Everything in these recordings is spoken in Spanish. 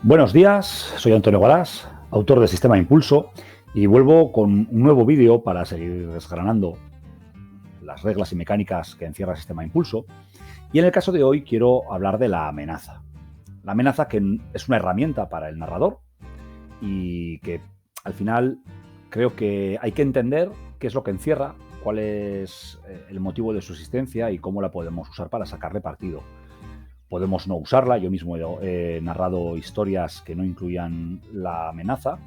Buenos días, soy Antonio Galás, autor de Sistema Impulso, y vuelvo con un nuevo vídeo para seguir desgranando las reglas y mecánicas que encierra el Sistema Impulso. Y en el caso de hoy quiero hablar de la amenaza. La amenaza, que es una herramienta para el narrador y que al final creo que hay que entender qué es lo que encierra, cuál es el motivo de su existencia y cómo la podemos usar para sacarle partido. Podemos no usarla, yo mismo he narrado historias que no incluían la amenaza,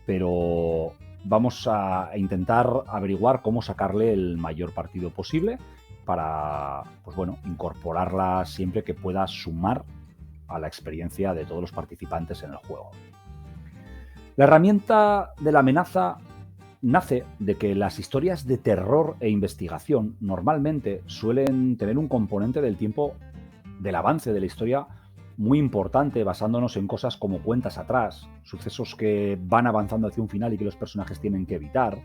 pero vamos a intentar averiguar cómo sacarle el mayor partido posible para, pues bueno, incorporarla siempre que pueda sumar a la experiencia de todos los participantes en el juego. La herramienta de la amenaza nace de que las historias de terror e investigación normalmente suelen tener un componente del tiempo del avance de la historia muy importante, basándonos en cosas como cuentas atrás, sucesos que van avanzando hacia un final y que los personajes tienen que evitar,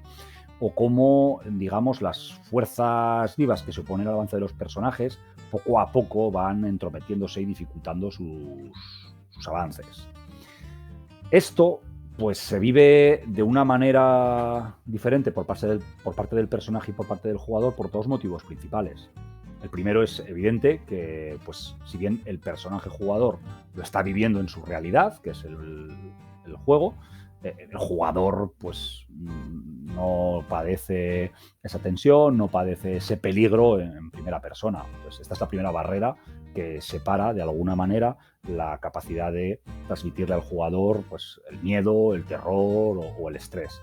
o cómo, digamos, las fuerzas vivas que se oponen al avance de los personajes poco a poco van entrometiéndose y dificultando sus avances. Esto pues se vive de una manera diferente por parte del personaje y por parte del jugador por dos motivos principales. El primero es evidente que, pues, si bien el personaje jugador lo está viviendo en su realidad, que es el juego, el jugador pues no padece esa tensión, no padece ese peligro en primera persona. Pues esta es la primera barrera que separa de alguna manera la capacidad de transmitirle al jugador pues el miedo, el terror o el estrés.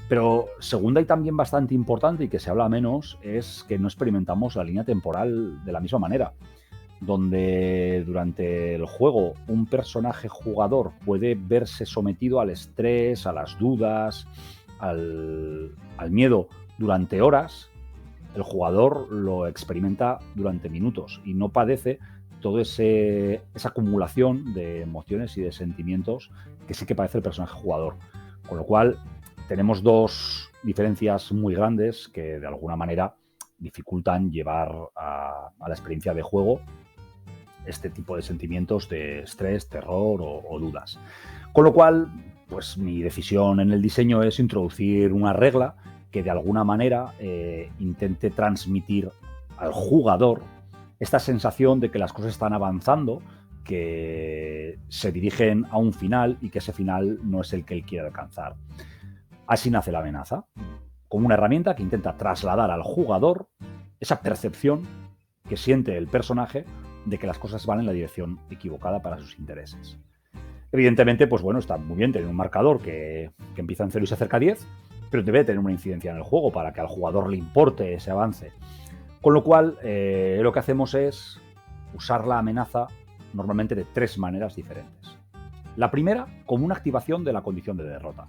Pero segunda y también bastante importante, y que se habla menos, es que no experimentamos la línea temporal de la misma manera, donde durante el juego un personaje jugador puede verse sometido al estrés, a las dudas, al miedo durante horas. El jugador lo experimenta durante minutos y no padece toda esa acumulación de emociones y de sentimientos que sí que padece el personaje jugador. Con lo cual tenemos dos diferencias muy grandes que de alguna manera dificultan llevar a la experiencia de juego este tipo de sentimientos de estrés, terror o dudas. Con lo cual, pues mi decisión en el diseño es introducir una regla que de alguna manera intente transmitir al jugador esta sensación de que las cosas están avanzando, que se dirigen a un final y que ese final no es el que él quiere alcanzar. Así nace la amenaza, como una herramienta que intenta trasladar al jugador esa percepción que siente el personaje de que las cosas van en la dirección equivocada para sus intereses. Evidentemente, pues bueno, está muy bien tener un marcador que empieza en 0 y se acerca a 10, pero debe tener una incidencia en el juego para que al jugador le importe ese avance. Con lo cual, lo que hacemos es usar la amenaza normalmente de tres maneras diferentes. La primera, como una activación de la condición de derrota.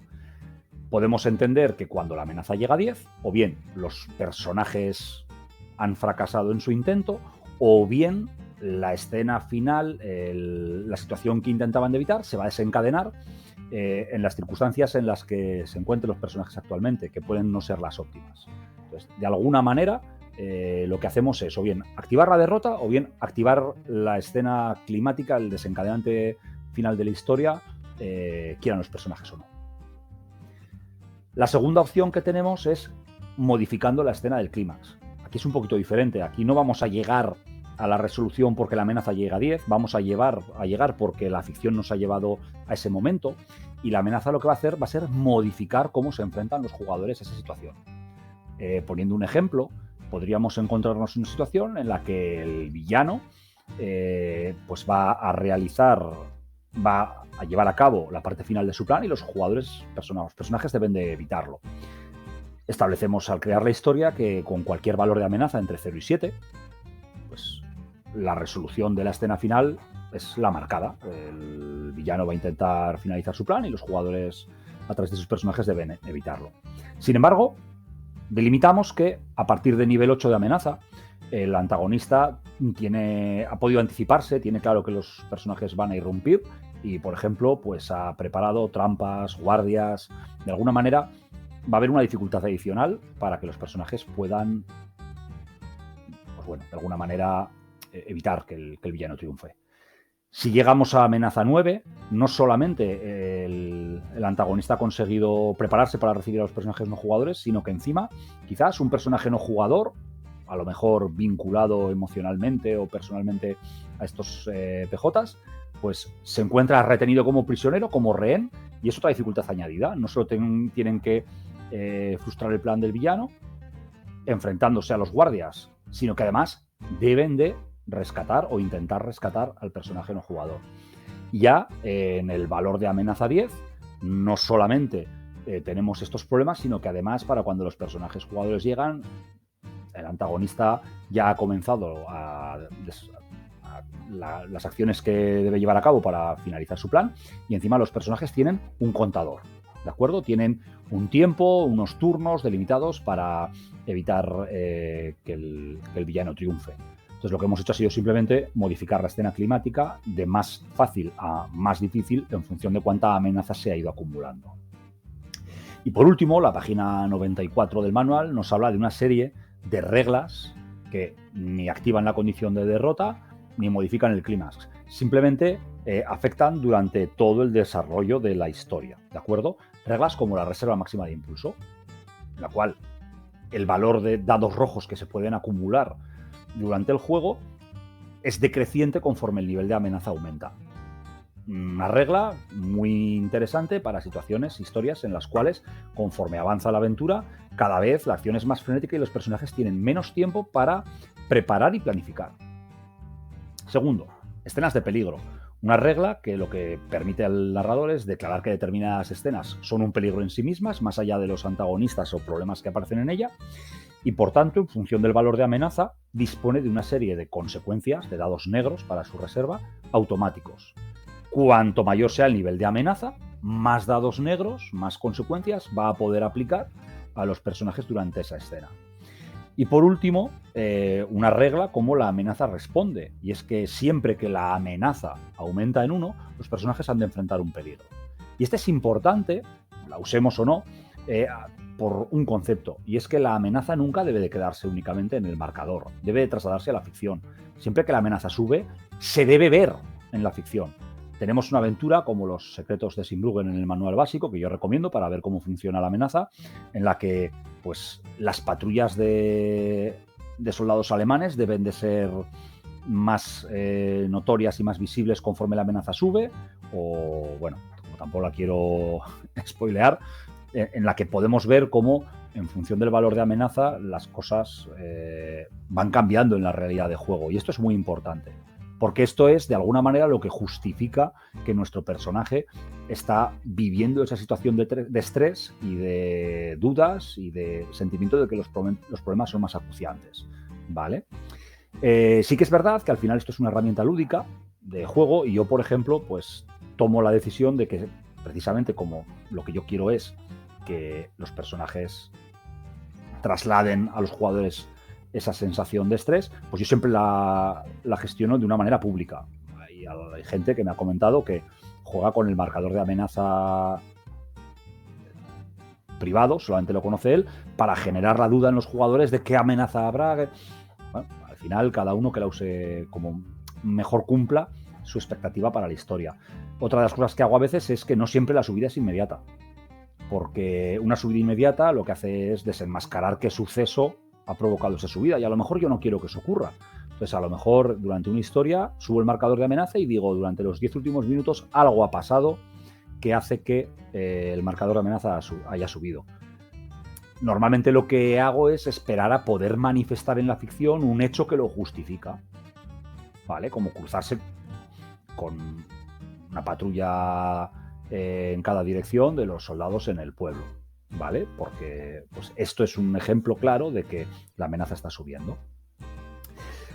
Podemos entender que cuando la amenaza llega a 10, o bien los personajes han fracasado en su intento, o bien la escena final, la situación que intentaban evitar, se va a desencadenar en las circunstancias en las que se encuentran los personajes actualmente, que pueden no ser las óptimas. Entonces, de alguna manera, lo que hacemos es o bien activar la derrota o bien activar la escena climática, el desencadenante final de la historia, quieran los personajes o no. La segunda opción que tenemos es modificando la escena del clímax. Aquí es un poquito diferente. Aquí no vamos a llegar a la resolución porque la amenaza llega a 10, vamos a llegar porque la ficción nos ha llevado a ese momento, y la amenaza lo que va a hacer va a ser modificar cómo se enfrentan los jugadores a esa situación. Poniendo un ejemplo, podríamos encontrarnos en una situación en la que el villano pues va a llevar a cabo la parte final de su plan y los jugadores, los personajes deben de evitarlo. Establecemos al crear la historia que con cualquier valor de amenaza entre 0 y 7, pues la resolución de la escena final es la marcada. El villano va a intentar finalizar su plan y los jugadores, a través de sus personajes, deben evitarlo. Sin embargo, delimitamos que a partir de nivel 8 de amenaza, el antagonista ha podido anticiparse, tiene claro que los personajes van a irrumpir y, por ejemplo, pues ha preparado trampas, guardias. De alguna manera va a haber una dificultad adicional para que los personajes puedan, pues bueno, de alguna manera evitar que el villano triunfe. Si llegamos a amenaza 9, no solamente el antagonista ha conseguido prepararse para recibir a los personajes no jugadores, sino que encima quizás un personaje no jugador, a lo mejor vinculado emocionalmente o personalmente a estos PJs, pues se encuentra retenido como prisionero, como rehén, y es otra dificultad añadida. No solo tienen que frustrar el plan del villano enfrentándose a los guardias, sino que además deben de rescatar o intentar rescatar al personaje no jugador. Ya en el valor de amenaza 10, no solamente tenemos estos problemas, sino que además para cuando los personajes jugadores llegan, el antagonista ya ha comenzado las acciones que debe llevar a cabo para finalizar su plan, y encima los personajes tienen un contador, ¿de acuerdo? Tienen un tiempo, unos turnos delimitados para evitar que el villano triunfe. Entonces lo que hemos hecho ha sido simplemente modificar la escena climática de más fácil a más difícil en función de cuánta amenaza se ha ido acumulando. Y por último, la página 94 del manual nos habla de una serie de reglas que ni activan la condición de derrota ni modifican el clímax. Simplemente afectan durante todo el desarrollo de la historia, ¿de acuerdo? Reglas como la reserva máxima de impulso, en la cual el valor de dados rojos que se pueden acumular durante el juego es decreciente conforme el nivel de amenaza aumenta. Una regla muy interesante para situaciones, historias en las cuales, conforme avanza la aventura, cada vez la acción es más frenética y los personajes tienen menos tiempo para preparar y planificar. Segundo, escenas de peligro. Una regla que lo que permite al narrador es declarar que determinadas escenas son un peligro en sí mismas, más allá de los antagonistas o problemas que aparecen en ella, y por tanto, en función del valor de amenaza, dispone de una serie de consecuencias, de dados negros para su reserva, automáticos. Cuanto mayor sea el nivel de amenaza, más dados negros, más consecuencias va a poder aplicar a los personajes durante esa escena. Y por último, una regla como la amenaza responde, y es que siempre que la amenaza aumenta en 1, los personajes han de enfrentar un peligro. Y este es importante, la usemos o no, por un concepto, y es que la amenaza nunca debe de quedarse únicamente en el marcador, debe de trasladarse a la ficción. Siempre que la amenaza sube, se debe ver en la ficción. Tenemos una aventura como Los secretos de Sinbruggen en el manual básico, que yo recomiendo para ver cómo funciona la amenaza, en la que pues, las patrullas de soldados alemanes deben de ser más notorias y más visibles conforme la amenaza sube, o bueno, como tampoco la quiero spoilear, en la que podemos ver cómo en función del valor de amenaza las cosas van cambiando en la realidad de juego, y esto es muy importante. Porque esto es, de alguna manera, lo que justifica que nuestro personaje está viviendo esa situación de estrés y de dudas y de sentimiento de que los problemas son más acuciantes, ¿vale? Sí que es verdad que al final esto es una herramienta lúdica de juego y yo, por ejemplo, pues tomo la decisión de que precisamente como lo que yo quiero es que los personajes trasladen a los jugadores esa sensación de estrés, pues yo siempre la gestiono de una manera pública. Hay gente que me ha comentado que juega con el marcador de amenaza privado, solamente lo conoce él, para generar la duda en los jugadores de qué amenaza habrá. Bueno, al final, cada uno que la use como mejor cumpla su expectativa para la historia. Otra de las cosas que hago a veces es que no siempre la subida es inmediata, porque una subida inmediata lo que hace es desenmascarar qué suceso ha provocado esa subida, y a lo mejor yo no quiero que eso ocurra. Entonces, a lo mejor durante una historia subo el marcador de amenaza y digo, durante los 10 últimos minutos algo ha pasado que hace que el marcador de amenaza haya subido. Normalmente lo que hago es esperar a poder manifestar en la ficción un hecho que lo justifica, ¿vale? Como cruzarse con una patrulla en cada dirección de los soldados en el pueblo, ¿vale? Porque pues, esto es un ejemplo claro de que la amenaza está subiendo.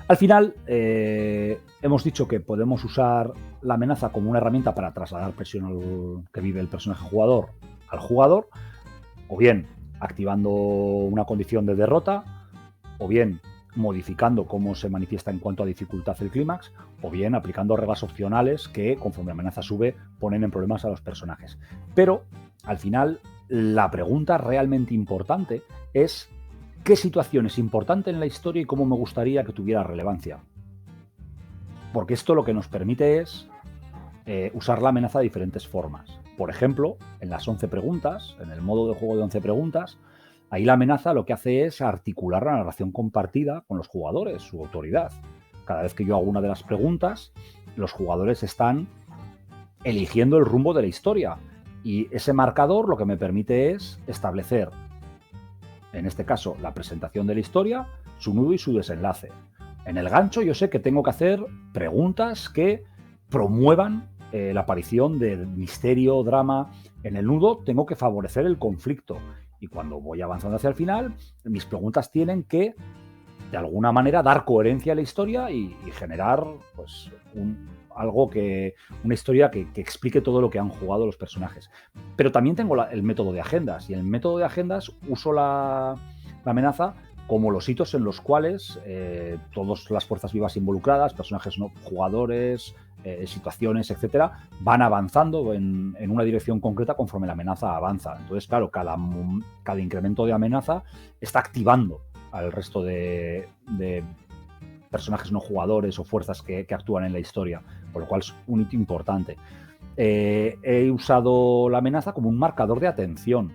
Al final, hemos dicho que podemos usar la amenaza como una herramienta para trasladar presión que vive el personaje jugador al jugador, o bien activando una condición de derrota, o bien modificando cómo se manifiesta en cuanto a dificultad el clímax, o bien aplicando reglas opcionales que, conforme la amenaza sube, ponen en problemas a los personajes. Pero, al final, la pregunta realmente importante es ¿qué situación es importante en la historia y cómo me gustaría que tuviera relevancia? porque esto lo que nos permite es usar la amenaza de diferentes formas. Por ejemplo, en las 11 preguntas, en el modo de juego de 11 preguntas, ahí la amenaza lo que hace es articular la narración compartida con los jugadores, su autoridad. Cada vez que yo hago una de las preguntas, los jugadores están eligiendo el rumbo de la historia. Y ese marcador lo que me permite es establecer, en este caso, la presentación de la historia, su nudo y su desenlace. En el gancho yo sé que tengo que hacer preguntas que promuevan la aparición de misterio, drama. En el nudo tengo que favorecer el conflicto. Y cuando voy avanzando hacia el final, mis preguntas tienen que, de alguna manera, dar coherencia a la historia y generar pues, una historia que explique todo lo que han jugado los personajes. Pero también tengo el método de agendas. Y en el método de agendas uso la amenaza como los hitos en los cuales todas las fuerzas vivas involucradas, personajes no jugadores, situaciones, etcétera, van avanzando en una dirección concreta conforme la amenaza avanza. Entonces, claro, cada incremento de amenaza está activando al resto de personajes no jugadores o fuerzas que actúan en la historia, por lo cual es un hito importante. He usado la amenaza como un marcador de atención,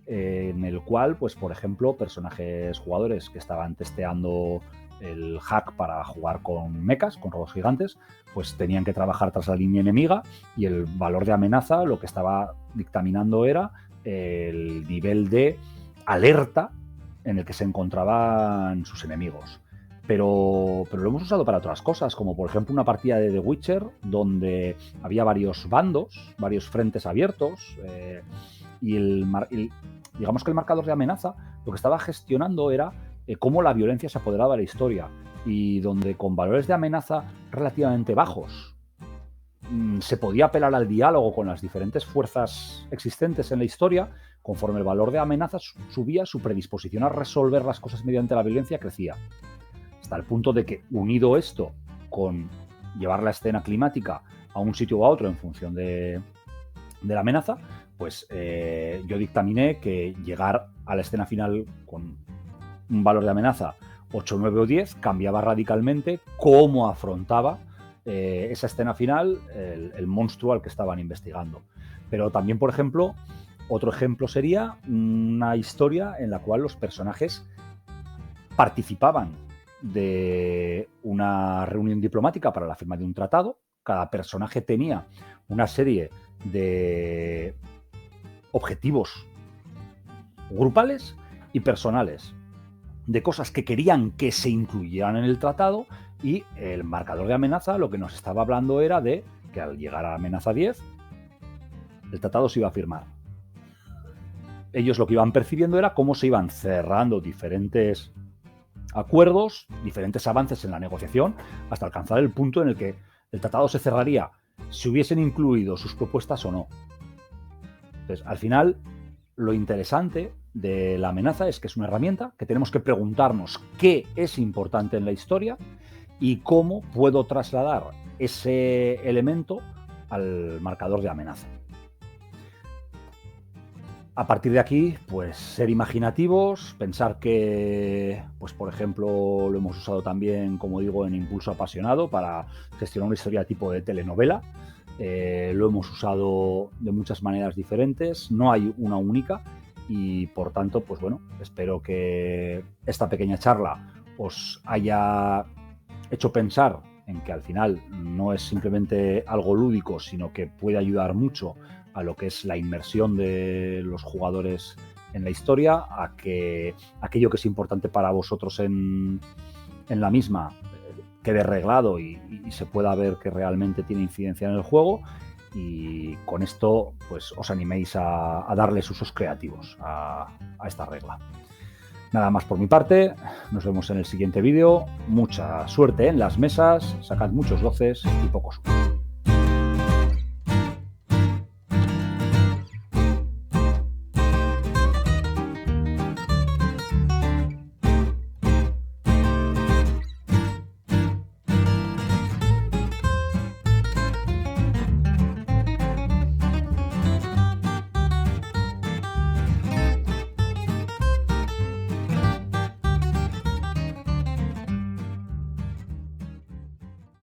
en el cual, pues, por ejemplo, personajes jugadores que estaban testeando el hack para jugar con mechas, con robots gigantes, pues tenían que trabajar tras la línea enemiga y el valor de amenaza lo que estaba dictaminando era el nivel de alerta en el que se encontraban sus enemigos. Pero lo hemos usado para otras cosas, como por ejemplo una partida de The Witcher donde había varios bandos, varios frentes abiertos, y digamos que el marcador de amenaza lo que estaba gestionando era cómo la violencia se apoderaba de la historia, y donde con valores de amenaza relativamente bajos se podía apelar al diálogo con las diferentes fuerzas existentes en la historia. Conforme el valor de amenaza subía, su predisposición a resolver las cosas mediante la violencia crecía. Hasta el punto de que, unido esto con llevar la escena climática a un sitio u a otro en función de la amenaza, pues yo dictaminé que llegar a la escena final con un valor de amenaza 8, 9 o 10 cambiaba radicalmente cómo afrontaba esa escena final el monstruo al que estaban investigando. Pero también, por ejemplo, otro ejemplo sería una historia en la cual los personajes participaban de una reunión diplomática para la firma de un tratado. Cada personaje tenía una serie de objetivos grupales y personales, de cosas que querían que se incluyeran en el tratado, y el marcador de amenaza lo que nos estaba hablando era de que al llegar a la amenaza 10 el tratado se iba a firmar. Ellos lo que iban percibiendo era cómo se iban cerrando diferentes acuerdos, diferentes avances en la negociación, hasta alcanzar el punto en el que el tratado se cerraría si hubiesen incluido sus propuestas o no. Entonces, al final, lo interesante de la amenaza es que es una herramienta que tenemos que preguntarnos qué es importante en la historia y cómo puedo trasladar ese elemento al marcador de amenaza. A partir de aquí, pues ser imaginativos, pensar que, pues por ejemplo, lo hemos usado también, como digo, en Impulso Apasionado para gestionar una historia tipo de telenovela. Lo hemos usado de muchas maneras diferentes, no hay una única, y por tanto, pues bueno, espero que esta pequeña charla os haya hecho pensar en que al final no es simplemente algo lúdico, sino que puede ayudar mucho a lo que es la inmersión de los jugadores en la historia, a que aquello que es importante para vosotros en la misma quede arreglado y se pueda ver que realmente tiene incidencia en el juego, y con esto pues os animéis a darles usos creativos a esta regla. Nada más por mi parte, nos vemos en el siguiente vídeo. Mucha suerte en las mesas, sacad muchos 12 y pocos 1.